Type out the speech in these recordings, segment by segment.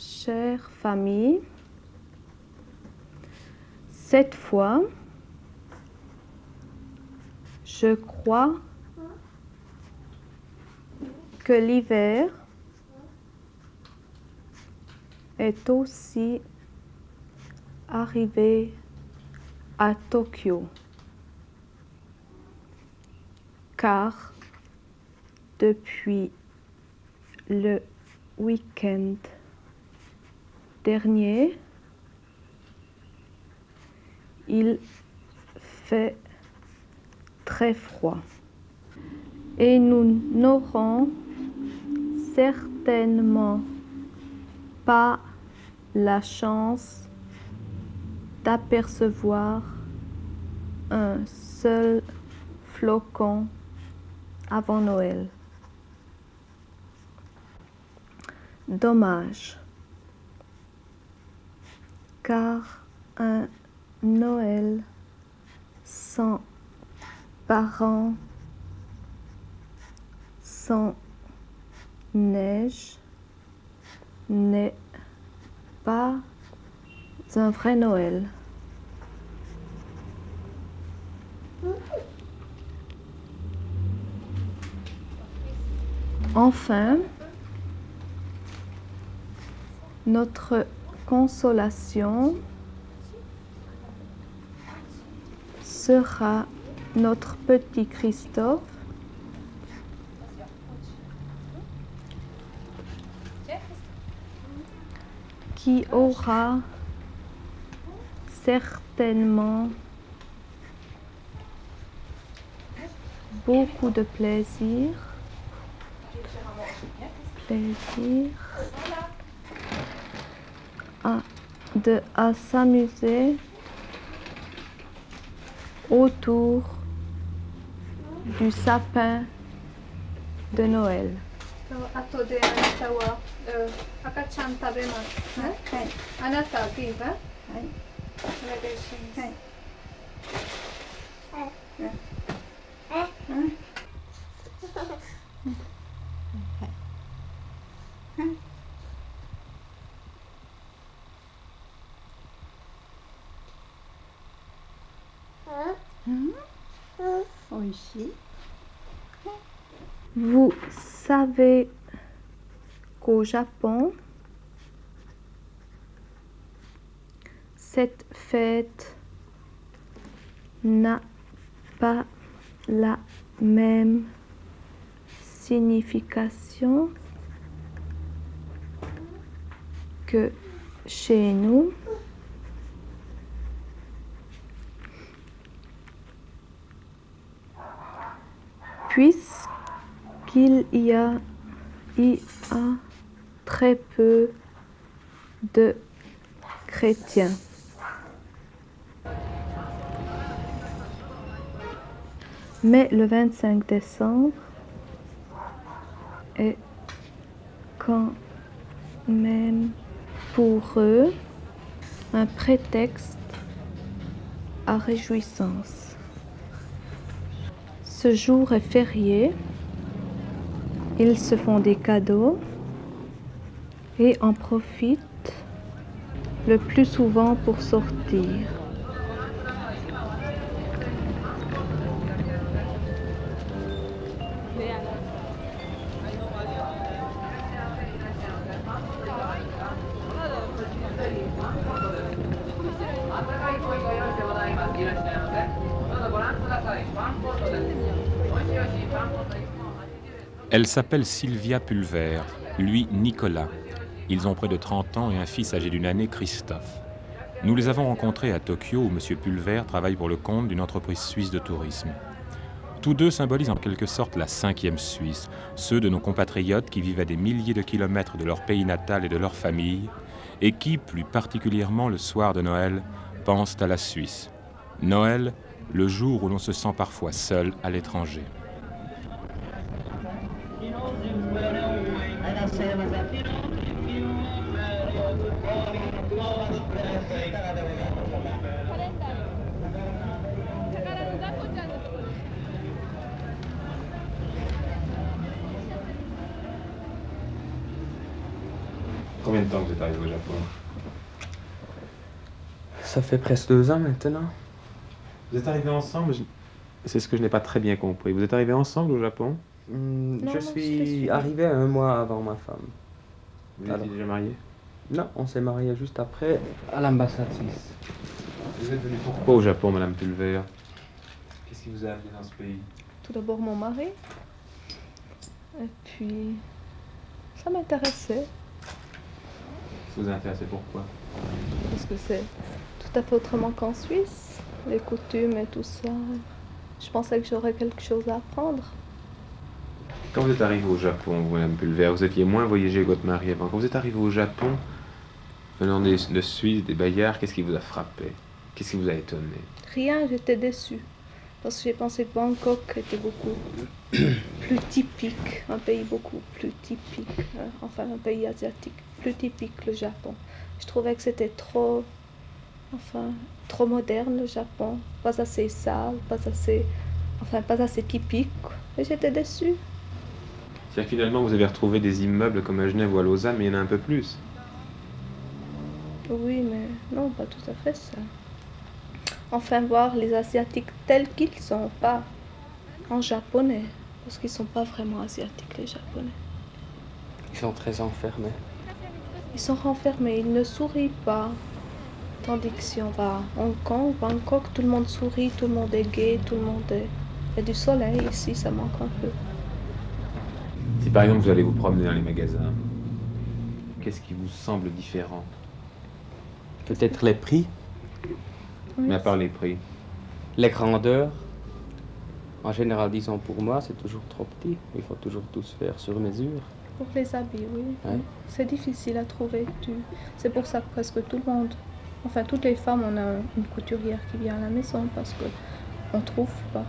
Chère famille, cette fois, je crois que l'hiver est aussi arrivé à Tokyo, car depuis le week-end dernier, il fait très froid et nous n'aurons certainement pas la chance d'apercevoir un seul flocon avant Noël. Dommage, car un Noël sans parents, sans neige, n'est pas un vrai Noël. Enfin, notre consolation sera notre petit Christophe qui aura certainement beaucoup de plaisir à s'amuser autour du sapin de Noël. 後であなたは赤ちゃん食べますね。はい。あなたビーバー。はい。お願いします。はい。Vous savez qu'au Japon, cette fête n'a pas la même signification que chez nous. Puisqu'il y a très peu de chrétiens. Mais le 25 décembre est quand même pour eux un prétexte à réjouissance. Ce jour est férié, ils se font des cadeaux et en profitent le plus souvent pour sortir. Elle s'appelle Sylvia Pulver, lui Nicolas. Ils ont près de 30 ans et un fils âgé d'une année, Christophe. Nous les avons rencontrés à Tokyo où M. Pulver travaille pour le compte d'une entreprise suisse de tourisme. Tous deux symbolisent en quelque sorte la 5e Suisse, ceux de nos compatriotes qui vivent à des milliers de kilomètres de leur pays natal et de leur famille, et qui, plus particulièrement le soir de Noël, pensent à la Suisse. Noël, le jour où l'on se sent parfois seul à l'étranger. Combien de temps vous êtes arrivé au Japon? Ça fait presque 2 ans maintenant. Vous êtes arrivés ensemble? C'est ce que je n'ai pas très bien compris. Vous êtes arrivés ensemble au Japon? Je suis arrivé 1 mois avant ma femme. Vous étiez déjà mariés? Non, on s'est mariés juste après à l'ambassade suisse. Vous êtes venu pourquoi au Japon, Madame Pulvert? Qu'est-ce qui vous a amené dans ce pays? Tout d'abord mon mari. Et puis, ça m'intéressait. Ça vous a intéressé pourquoi? Parce que c'est tout à fait autrement qu'en Suisse. Les coutumes et tout ça. Je pensais que j'aurais quelque chose à apprendre. Quand vous êtes arrivé au Japon, vous, Madame Pulvert, vous aviez moins voyagé avec votre mari avant. Quand vous êtes arrivé au Japon, venant de Suisse, des Bayards, qu'est-ce qui vous a frappé? Qu'est-ce qui vous a étonné? Rien, j'étais déçue. Parce que j'ai pensé que Bangkok était beaucoup plus typique, un pays beaucoup plus typique, enfin un pays asiatique, plus typique que le Japon. Je trouvais que c'était trop moderne le Japon, pas assez sale, pas assez typique. Et j'étais déçue. C'est-à-dire que finalement, vous avez retrouvé des immeubles comme à Genève ou à Lausanne, mais il y en a un peu plus. Oui, mais non, pas tout à fait ça. Enfin, voir les Asiatiques tels qu'ils sont, pas en japonais, parce qu'ils sont pas vraiment asiatiques, les Japonais. Ils sont très enfermés. Ils sont renfermés, ils ne sourient pas. Tandis que si on va à Hong Kong, Bangkok, tout le monde sourit, tout le monde est gai, tout le monde est... Il y a du soleil ici, ça manque un peu. Si par exemple vous allez vous promener dans les magasins, qu'est-ce qui vous semble différent? Peut-être les prix, Mais à part les prix. les grandeurs. En général, disons pour moi, c'est toujours trop petit. Il faut toujours tout se faire sur mesure. Pour les habits, oui. Ouais. C'est difficile à trouver. C'est pour ça que presque tout le monde, enfin toutes les femmes, on a une couturière qui vient à la maison parce qu'on ne trouve pas.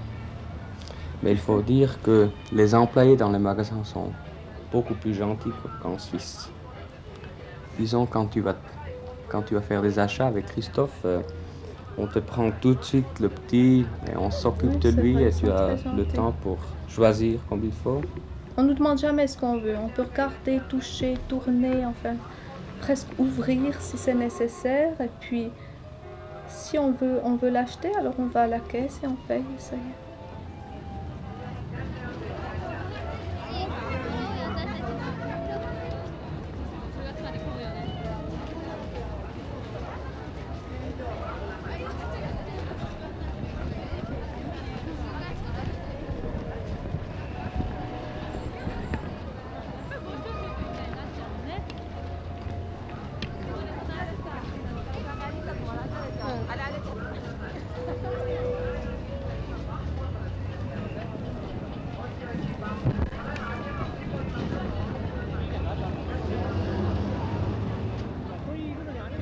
Mais il faut dire que les employés dans les magasins sont beaucoup plus gentils qu'en Suisse. Disons, quand tu vas faire des achats avec Christophe, on te prend tout de suite le petit et on s'occupe Oui, de c'est lui vrai, et ils sont tu as très le gentils. temps pour choisir comme il faut. On nous demande jamais ce qu'on veut. On peut regarder, toucher, tourner, enfin presque ouvrir si c'est nécessaire. Et puis, si on veut l'acheter, alors on va à la caisse et on paye. Ça y est.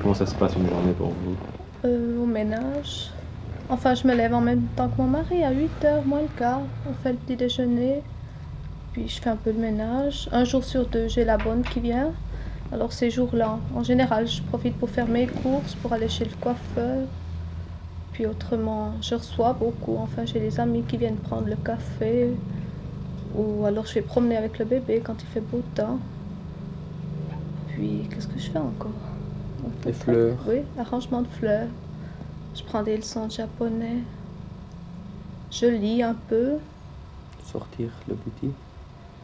Comment ça se passe une journée pour vous? Au ménage. Enfin, je me lève en même temps que mon mari à 8h moins le quart. On fait le petit déjeuner. Puis je fais un peu de ménage. Un jour sur 2, j'ai la bonne qui vient. Alors ces jours-là, en général, je profite pour faire mes courses, pour aller chez le coiffeur. Puis autrement, je reçois beaucoup. Enfin, j'ai des amis qui viennent prendre le café. Ou alors je vais promener avec le bébé quand il fait beau temps. Puis, qu'est-ce que je fais encore? Les fleurs. Oui, arrangement de fleurs. Je prends des leçons de japonais. Je lis un peu. Sortir le petit.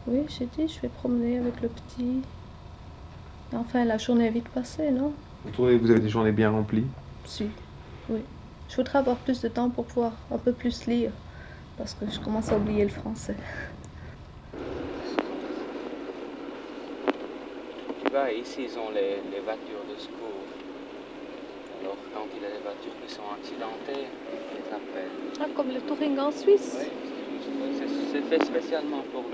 Oui, j'ai dit, je vais promener avec le petit. Et enfin, la journée est vite passée, non? Vous trouvez que vous avez des journées bien remplies? Si, oui. Je voudrais avoir plus de temps pour pouvoir un peu plus lire. Parce que je commence à oublier le français. Tu vois, ici, ils ont les voitures de secours. Alors, quand il y a des voitures qui sont accidentées, ils les appellent. Ah, comme le touring en Suisse? Oui, c'est fait spécialement pour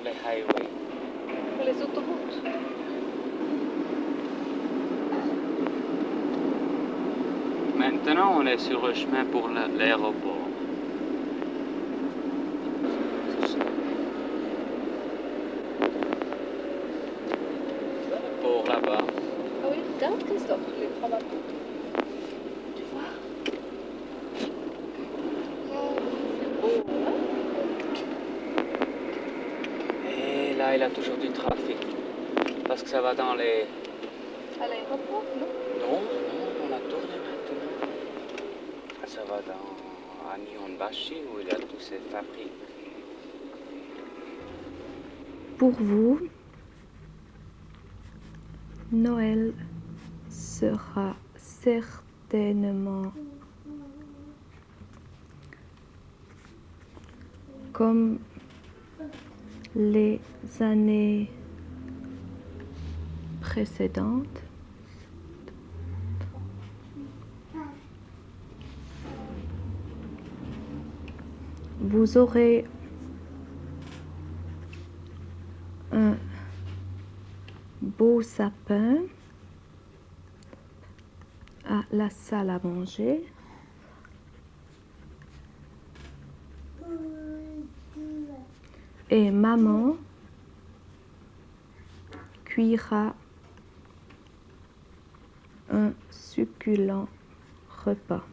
les highways. Pour les autoroutes? Maintenant, on est sur le chemin pour l'aéroport. Pour là-bas. Ah oui, regarde Christophe, les grands bateaux. Tu vois? C'est beau, hein? Et là, il a toujours du trafic. Parce que ça va dans les... À l'aéroport, non? Non, on a tourné maintenant. Ça va à Nihonbashi où il y a toutes ces fabriques. Pour vous, Noël sera certainement comme les années précédentes. Vous aurez un beau sapin à la salle à manger. Et maman cuira un succulent repas.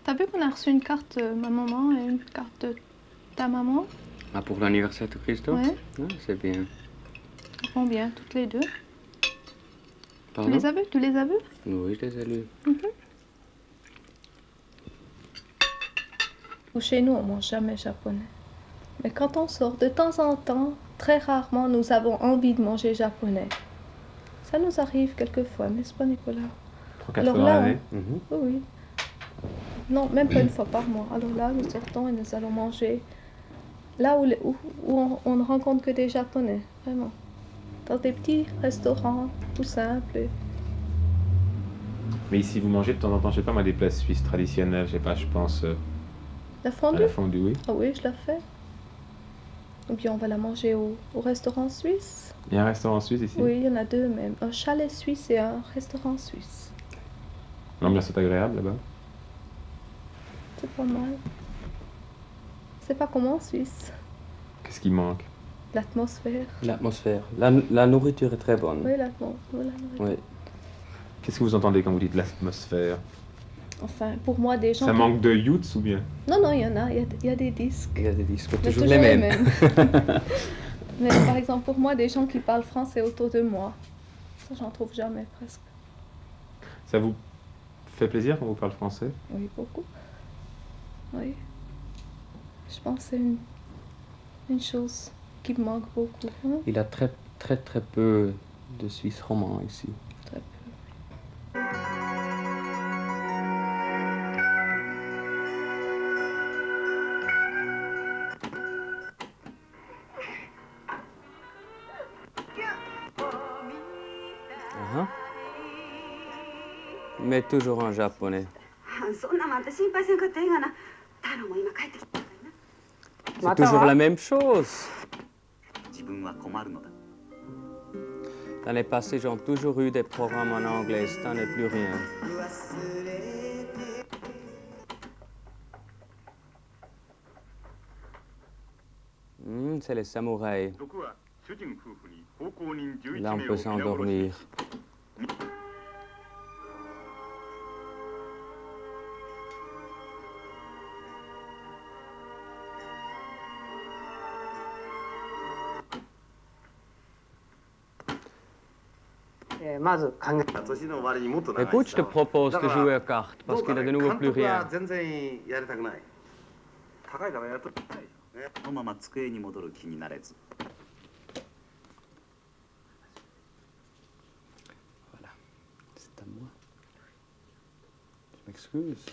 T'as vu qu'on a reçu une carte de ma maman et une carte de ta maman? Ah, pour l'anniversaire de Christophe? Ouais. Ah, c'est bien. Combien, toutes les deux? Pardon? Tu les as vus? Tu les as vus? Oui, je les ai lus. Chez nous, on mange jamais japonais. Mais quand on sort, de temps en temps, très rarement, nous avons envie de manger japonais. Ça nous arrive quelquefois, n'est-ce pas, Nicolas? 3-4 Alors fois dans là, l'année. Oui, oui. Non, même pas une fois par mois. Alors là, nous sortons et nous allons manger là où on ne rencontre que des Japonais, vraiment. Dans des petits restaurants, tout simples. Mais ici, vous mangez de temps en temps, je sais pas, moi, des plats suisses traditionnels, je sais pas, je pense La à fondue? la fondue, oui. Ah oui, je la fais. Ou bien on va la manger au restaurant suisse. Il y a un restaurant suisse ici? Oui, il y en a deux même. Un chalet suisse et un restaurant suisse. L'ambiance est agréable là-bas? C'est pas mal. C'est pas comme en Suisse. Qu'est-ce qui manque? L'atmosphère. L'atmosphère. La nourriture est très bonne. Oui, l'atmosphère. Oui. Qu'est-ce que vous entendez quand vous dites l'atmosphère? Enfin, pour moi, des gens... Ça manque de youths ou bien? Non, non, il y en a. Il y a des disques. Il y a des disques, Mais toujours les mêmes. Mais par exemple, pour moi, des gens qui parlent français autour de moi, ça, j'en trouve jamais presque. Ça vous fait plaisir quand vous parlez français? Oui, beaucoup. Oui. Je pense que c'est une chose qui me manque beaucoup. Hein? Il y a très peu de Suisses romans ici. Très peu. Mais toujours en japonais. C'est toujours la même chose. Dans les passés, j'ai toujours eu des programmes en anglais. Ce n'est plus rien. C'est les samouraïs. Là, on peut s'endormir. Écoute, je te propose de jouer aux cartes parce qu'il a de nouveau plus rien. そのまま机に戻る気になれず。Voilà, c'est à moi. Je m'excuse.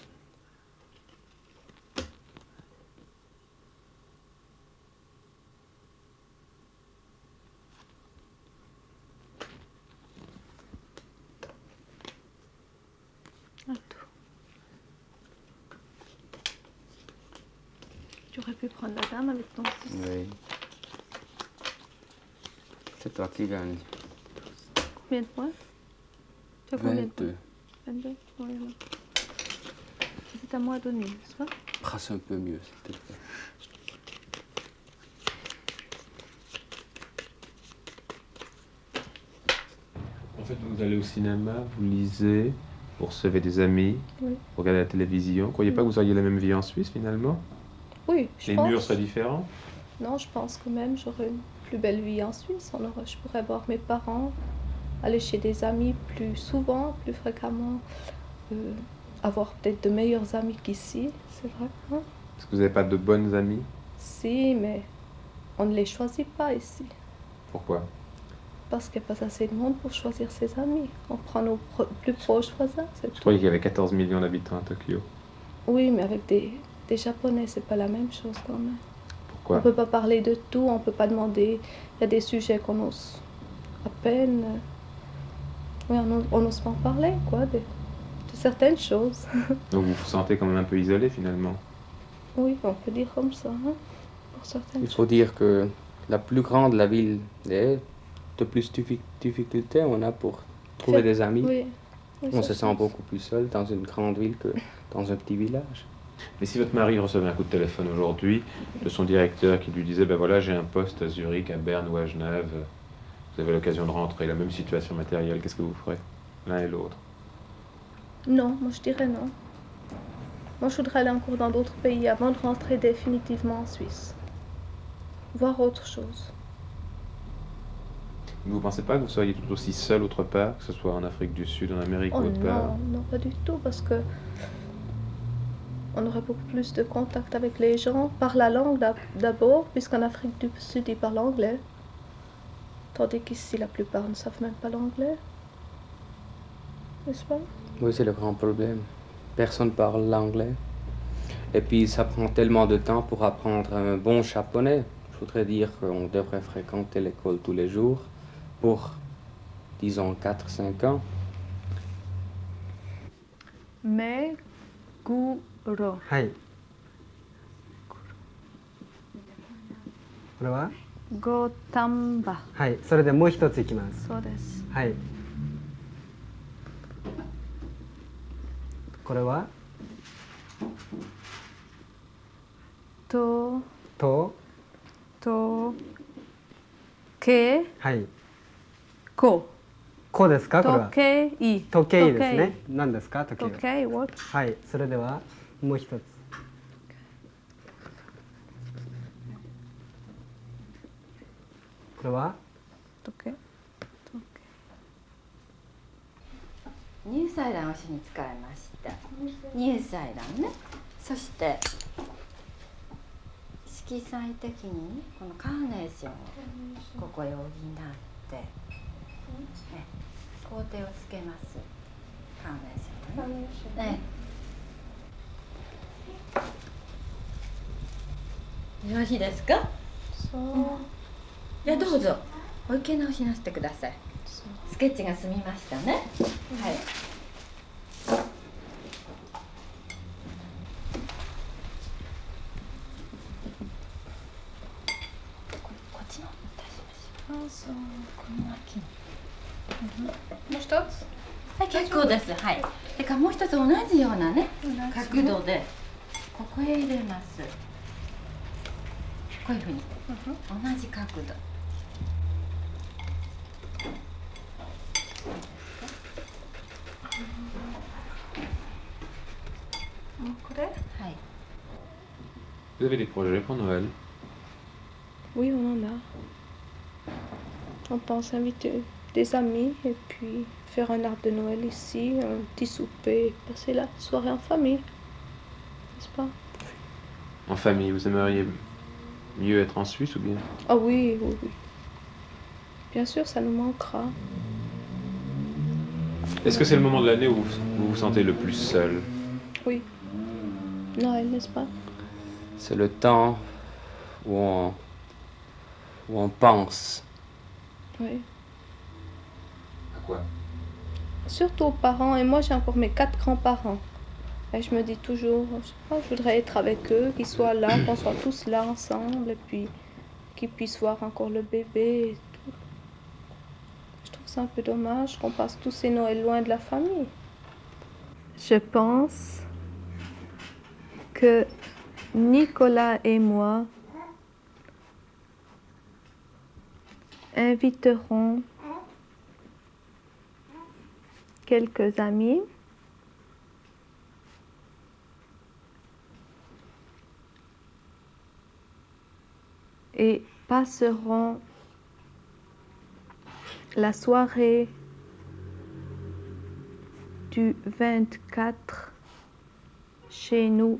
Tu aurais pu prendre la dame avec ton 6. Oui. C'est toi qui gagne. Combien de points? Tu as combien de points? 22. 22. Oui, oui. C'est à moi à donner, n'est-ce pas? Brasse un peu mieux, s'il te plaît. En fait, vous allez au cinéma, vous lisez, vous recevez des amis, oui. Vous regardez la télévision. Vous ne croyez pas que vous auriez la même vie en Suisse, finalement? Oui, je pense. Les murs seraient différents? Non, je pense quand même j'aurais une plus belle vie en Suisse. Je pourrais voir mes parents, aller chez des amis plus souvent, plus fréquemment, avoir peut-être de meilleurs amis qu'ici, c'est vrai. Hein? Est-ce que vous n'avez pas de bonnes amies? Si, mais on ne les choisit pas ici. Pourquoi? Parce qu'il n'y a pas assez de monde pour choisir ses amis. On prend nos plus proches voisins, c'est tout. Je croyais qu'il y avait 14 millions d'habitants à Tokyo. Oui, mais avec des Japonais, c'est pas la même chose quand même. Pourquoi? On peut pas parler de tout, on peut pas demander. Il y a des sujets qu'on ose à peine. Oui, on n'ose pas en parler, quoi, de certaines choses. Donc vous vous sentez quand même un peu isolé, finalement? Oui, on peut dire comme ça, hein, pour certaines Il faut dire que la plus grande la ville est, de plus difficultés on a pour trouver des amis. Oui. Oui, on se sent beaucoup plus seul dans une grande ville que dans un petit village. Mais si votre mari recevait un coup de téléphone aujourd'hui de son directeur qui lui disait ben voilà, j'ai un poste à Zurich, à Berne ou à Genève, vous avez l'occasion de rentrer, la même situation matérielle, qu'est-ce que vous ferez, l'un et l'autre? Non, moi je dirais non. Moi je voudrais aller encore dans d'autres pays avant de rentrer définitivement en Suisse. Voir autre chose. Vous ne pensez pas que vous seriez tout aussi seul autre part, que ce soit en Afrique du Sud, en Amérique ou autre part? Non, pas du tout, parce que on aurait beaucoup plus de contact avec les gens par la langue d'abord, puisqu'en Afrique du Sud ils parlent anglais. Tandis qu'ici la plupart ne savent même pas l'anglais. N'est-ce pas? Oui, c'est le grand problème. Personne parle l'anglais. Et puis ça prend tellement de temps pour apprendre un bon japonais. Je voudrais dire qu'on devrait fréquenter l'école tous les jours pour, disons, 4-5 ans. Mais, guro. はい。これは Gotamba. はい。それでもう一ついきます。そうです。はい。これはと、け、はい。こ。こうですかこれは。時計。時計ですね。何ですか時計は。時計、what？はい。それではもう一つ。これは時計。乳採卵をしに使いました。乳採卵ね。そして色彩的にこのカーネーションをここへ補って、工程をつけます。カーネーションね。よろしいですか？そう。いやどうぞお受け直しなさってください。スケッチが済みましたね。はい。こっちの出しましょう。そう、この脇に。もう一つ。はい、結構です。はい。それからもう一つ同じようなね角度でここへ入れます。こういうふうに同じ角度。Vous avez des projets pour Noël? Oui, on en a. On pense inviter des amis et puis faire un arbre de Noël ici, un petit souper, passer la soirée en famille, n'est-ce pas? En famille, vous aimeriez mieux être en Suisse ou bien? Ah oui, oui, oui. Bien sûr, ça nous manquera. Est-ce que c'est le moment de l'année où vous vous sentez le plus seul? Oui. Noël, n'est-ce pas? C'est le temps où on pense. Oui. À quoi? Surtout aux parents, et moi j'ai encore mes 4 grands-parents. Et je me dis toujours, je sais pas, je voudrais être avec eux, qu'ils soient là, qu'on soit tous là ensemble, et puis qu'ils puissent voir encore le bébé et tout. Je trouve ça un peu dommage qu'on passe tous ces Noëls loin de la famille. Je pense que Nicolas et moi inviterons quelques amis et passeront la soirée du 24 chez nous.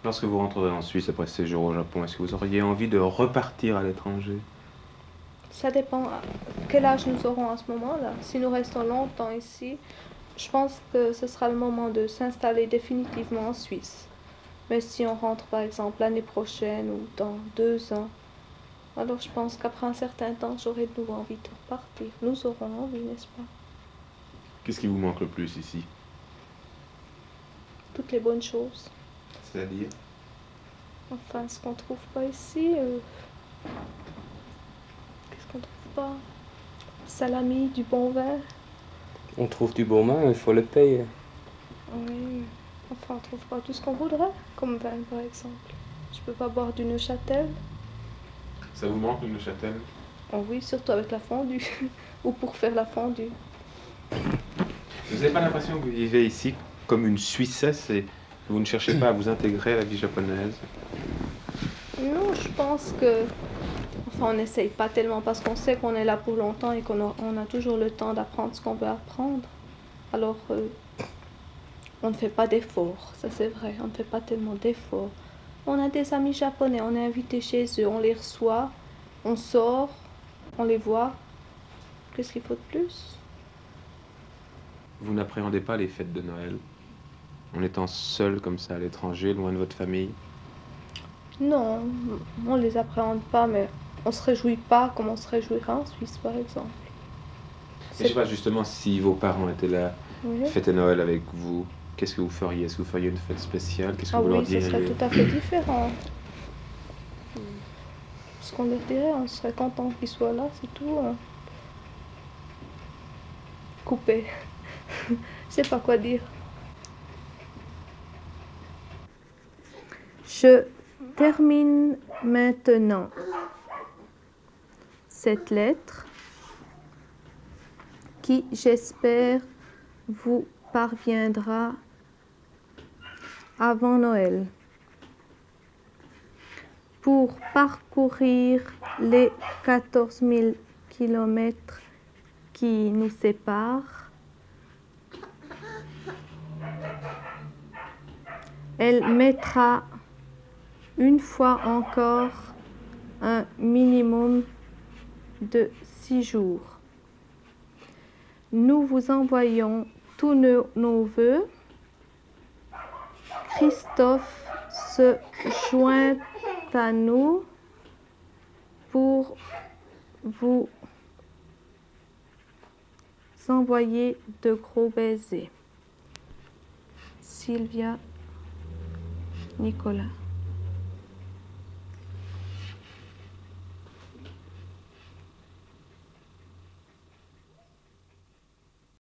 Lorsque vous rentrerez en Suisse après ce séjour au Japon, est-ce que vous auriez envie de repartir à l'étranger? Ça dépend à quel âge nous aurons à ce moment-là. Si nous restons longtemps ici, je pense que ce sera le moment de s'installer définitivement en Suisse. Mais si on rentre par exemple l'année prochaine ou dans 2 ans, alors je pense qu'après un certain temps, j'aurai de nouveau envie de repartir. Nous aurons envie, n'est-ce pas? Qu'est-ce qui vous manque le plus ici? Toutes les bonnes choses. C'est-à-dire? Enfin, ce qu'on ne trouve pas ici. Qu'est-ce qu'on ne trouve pas? Salami, du bon vin. On trouve du bon vin, il faut le payer. Oui. Enfin, on ne trouve pas tout ce qu'on voudrait, comme vin par exemple. Je peux pas boire du Neuchâtel. Ça vous manque le Neuchâtel? Oh oui, surtout avec la fondue. Ou pour faire la fondue. Vous n'avez pas l'impression que vous vivez ici comme une Suissesse et que vous ne cherchez pas à vous intégrer à la vie japonaise? Non, je pense que... Enfin, on n'essaye pas tellement parce qu'on sait qu'on est là pour longtemps et qu'on a toujours le temps d'apprendre ce qu'on veut apprendre. Alors, on ne fait pas d'efforts, ça c'est vrai, on ne fait pas tellement d'efforts. On a des amis japonais, on est invité chez eux, on les reçoit, on sort, on les voit. Qu'est-ce qu'il faut de plus? Vous n'appréhendez pas les fêtes de Noël en étant seul comme ça à l'étranger, loin de votre famille? Non, on ne les appréhende pas, mais on ne se réjouit pas comme on se réjouirait en Suisse par exemple. Je ne sais pas justement si vos parents étaient là, Oui. fêtaient Noël avec vous, qu'est-ce que vous feriez? Est-ce que vous feriez une fête spéciale? Qu'est-ce que Ah vous leur oui, ce diriez? serait tout à fait différent. Ce qu'on leur dirait, on serait content qu'ils soient là, c'est tout. Coupé. Je sais pas quoi dire. Je termine maintenant cette lettre qui, j'espère, vous parviendra avant Noël. Pour parcourir les 14 000 kilomètres qui nous séparent, elle mettra une fois encore un minimum de 6 jours. Nous vous envoyons tous nos vœux. Christophe se joint à nous pour vous envoyer de gros baisers. Sylvia, Nicolas.